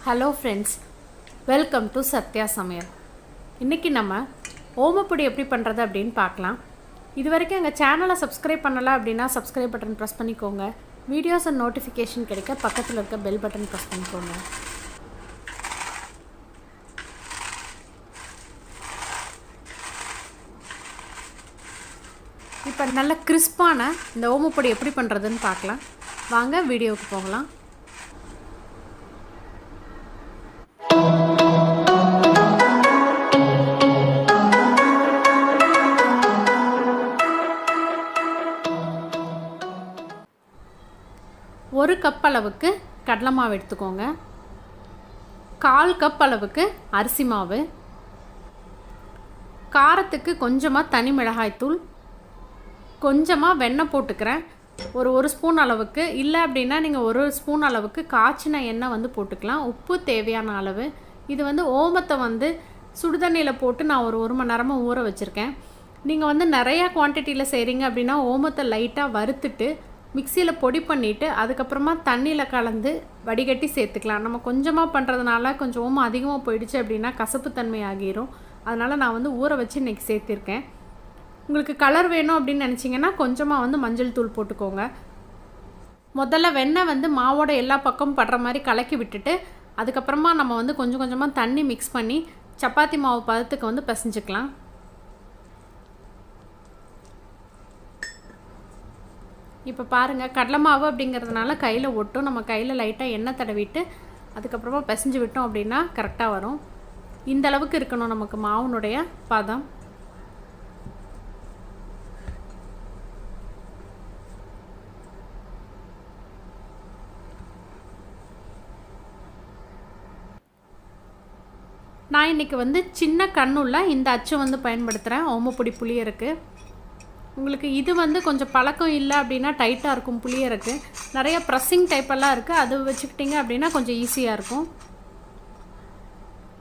Hello friends, welcome to Sathya சமையல். இன்றைக்கி நம்ம ஓமப்பொடி எப்படி பண்ணுறது அப்படின்னு பார்க்கலாம். இது வரைக்கும் எங்கள் சேனலை சப்ஸ்கிரைப் பண்ணலை அப்படின்னா சப்ஸ்கிரைப் பட்டன் ப்ரெஸ் பண்ணிக்கோங்க. வீடியோஸ் அண்ட் நோட்டிஃபிகேஷன் கிடைக்க பக்கத்தில் இருக்க பெல் பட்டன் ப்ரெஸ் பண்ணிக்கோங்க. இப்போ நல்ல கிறிஸ்பான இந்த ஓமப்பொடி எப்படி பண்ணுறதுன்னு பார்க்கலாம். வாங்க வீடியோவுக்கு போகலாம். ஒரு கப் அளவுக்கு கடலை மாவு எடுத்துக்கோங்க. 1/4 கப் அளவுக்கு அரிசி மாவு, காரத்துக்கு கொஞ்சமாக தனி மிளகாய்த்தூள், கொஞ்சமாக வெண்ணெய் போட்டுக்கிறேன். ஒரு ஸ்பூன் அளவுக்கு, இல்லை அப்படின்னா நீங்கள் 1 ஸ்பூன் அளவுக்கு காய்ச்சின எண்ணெய் போட்டுக்கலாம். உப்பு தேவையான அளவு. இது ஓமத்தை சுடுதண்ணியில் போட்டு நான் ஒரு மணி நேரமாக ஊற வச்சுருக்கேன். நீங்கள் நிறையா குவான்டிட்டியில் செய்கிறீங்க அப்படின்னா ஓமத்தை லைட்டாக வறுத்துட்டு மிக்சியில் பொடி பண்ணிவிட்டு அதுக்கப்புறமா தண்ணியில் கலந்து வடிகட்டி சேர்த்துக்கலாம். நம்ம கொஞ்சமாக பண்ணுறதுனால கொஞ்சம் ஓமம் அதிகமாக போயிடுச்சு அப்படின்னா கசப்புத்தன்மை ஆகிரும். அதனால் நான் ஊற வச்சு இன்றைக்கி சேர்த்திருக்கேன். உங்களுக்கு கலர் வேணும் அப்படின்னு நினச்சிங்கன்னா கொஞ்சமாக மஞ்சள் தூள் போட்டுக்கோங்க. முதல்ல வெண்ணெய் மாவோட எல்லா பக்கமும் படுற மாதிரி கலக்கி விட்டுட்டு அதுக்கப்புறமா நம்ம கொஞ்சம் கொஞ்சமாக தண்ணி மிக்ஸ் பண்ணி சப்பாத்தி மாவு பதத்துக்கு பிசைஞ்சிக்கலாம். இப்போ பாருங்கள், கடலை மாவு அப்படிங்கிறதுனால கையில் ஒட்டும். நம்ம கையில் லைட்டாக எண்ணெய் தடவிட்டு அதுக்கப்புறமா பிசைஞ்சு விட்டோம் அப்படின்னா கரெக்டாக வரும். இந்த அளவுக்கு இருக்கணும் நமக்கு மாவுனுடைய பதம். நான் இன்றைக்கி சின்ன கண்ணுள்ள இந்த அச்சு பயன்படுத்துகிறேன். ஓமப்பொடி புளியருக்கு உங்களுக்கு இது கொஞ்சம் பழக்கம் இல்லை அப்படின்னா டைட்டாக இருக்கும். புளியருக்கு நிறைய ப்ரெஸ்ஸிங் டைப்பெல்லாம் இருக்குது. அது வச்சுக்கிட்டிங்க அப்படின்னா கொஞ்சம் ஈஸியாக இருக்கும்.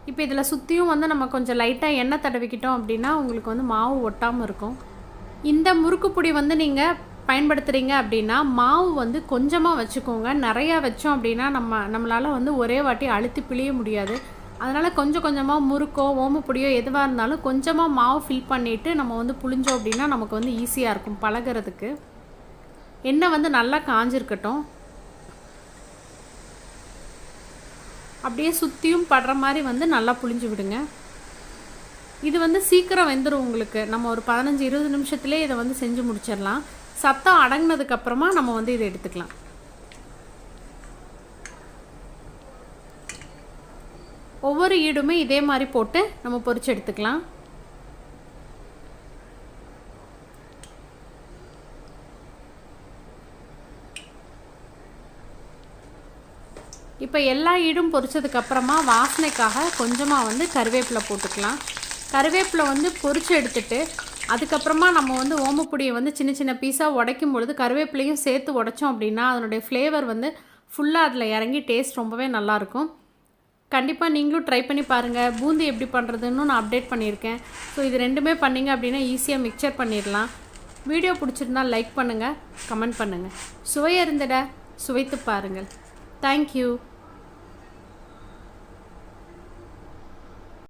இப்போ இதில் சுற்றியும் நம்ம கொஞ்சம் லைட்டாக எண்ணெய் தடவிக்கிட்டோம் அப்படின்னா உங்களுக்கு மாவு ஒட்டாமல் இருக்கும். இந்த முறுக்கு பொடி நீங்கள் பயன்படுத்துகிறீங்க அப்படின்னா மாவு கொஞ்சமாக வச்சுக்கோங்க. நிறையா வச்சோம் அப்படின்னா நம்மளால் ஒரே வாட்டி அழுத்தி பிழிய முடியாது. அதனால் கொஞ்சம் கொஞ்சமாக முறுக்கோ ஓமப்பொடியோ எதுவாக இருந்தாலும் கொஞ்சமாக மாவு ஃபில் பண்ணிவிட்டு நம்ம புழிஞ்சோம் அப்படின்னா நமக்கு ஈஸியாக இருக்கும் பழகிறதுக்கு. எண்ணெய் நல்லா காஞ்சிருக்கட்டும். அப்படியே சுற்றியும் படுற மாதிரி நல்லா புழிஞ்சு விடுங்க. இது சீக்கிரம் வெந்துடும் உங்களுக்கு. நம்ம ஒரு 15-20 நிமிஷத்துலேயே இதை செஞ்சு முடிச்சிடலாம். சத்தம் அடங்கினதுக்கப்புறமா நம்ம இதை எடுத்துக்கலாம். ஒவ்வொரு ஈடுமே இதே மாதிரி போட்டு நம்ம பொரிச்சு எடுத்துக்கலாம். இப்போ எல்லா ஈடும் பொரிச்சதுக்கப்புறமா வாசனைக்காக கொஞ்சமாக கருவேப்பிலை போட்டுக்கலாம். கருவேப்பிலை பொரிச்சு எடுத்துட்டு அதுக்கப்புறமா நம்ம ஓமப்பொடியை சின்ன சின்ன பீஸாக உடைக்கும் பொழுது கருவேப்பிலையும் சேர்த்து உடைச்சோம் அப்படின்னா அதனுடைய ஃப்ளேவர் ஃபுல்லாக அதில் இறங்கி டேஸ்ட் ரொம்பவே நல்லாயிருக்கும். கண்டிப்பாக நீங்களும் ட்ரை பண்ணி பாருங்கள். பூந்தி எப்படி பண்ணுறதுன்னு நான் அப்டேட் பண்ணியிருக்கேன். ஸோ இது ரெண்டுமே பண்ணிங்க அப்படின்னா ஈஸியாக மிக்சர் பண்ணிடலாம். வீடியோ பிடிச்சிருந்தால் லைக் பண்ணுங்கள், கமெண்ட் பண்ணுங்கள். சுவை அறிந்திட சுவைத்து பாருங்கள். தேங்க்யூ.